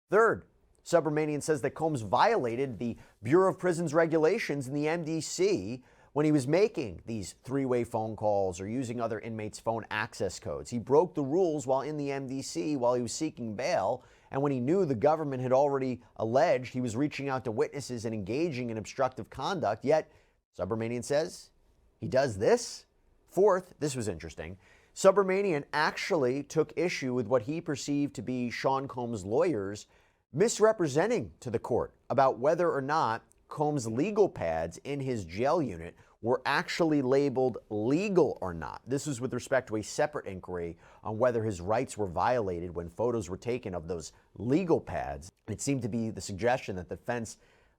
Third, Subramanian says that Combs violated the Bureau of Prisons regulations in the MDC when he was making these three-way phone calls or using other inmates' phone access codes. He broke the rules while in the MDC while he was seeking bail, and when he knew the government had already alleged he was reaching out to witnesses and engaging in obstructive conduct, yet Subramanian says he does this. Fourth, this was interesting, Subramanian actually took issue with what he perceived to be Sean Combs' lawyers misrepresenting to the court about whether or not Combs' legal pads in his jail unit were actually labeled legal or not. This was with respect to a separate inquiry on whether his rights were violated when photos were taken of those legal pads. It seemed to be the suggestion that the defense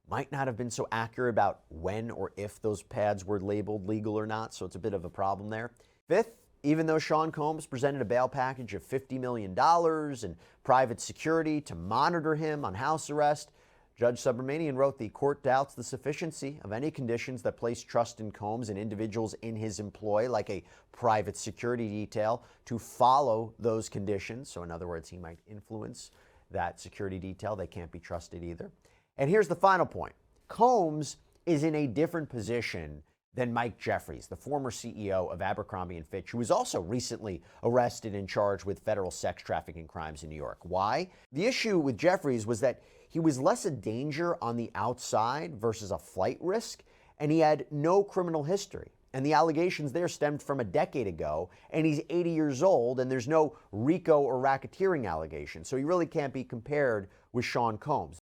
might not have been so accurate about when or if those pads were labeled legal or not, so it's a bit of a problem there. Fifth, even though Sean Combs presented a bail package of $50 million and private security to monitor him on house arrest, Judge Subramanian wrote, the court doubts the sufficiency of any conditions that place trust in Combs and individuals in his employ, like a private security detail, to follow those conditions. So in other words, he might influence that security detail. They can't be trusted either. And here's the final point. Combs is in a different position than Mike Jeffries, the former CEO of Abercrombie & Fitch, who was also recently arrested and charged with federal sex trafficking crimes in New York. Why? The issue with Jeffries was that he was less a danger on the outside versus a flight risk, and he had no criminal history. And the allegations there stemmed from a decade ago, and he's 80 years old, and there's no RICO or racketeering allegation, so he really can't be compared with Sean Combs.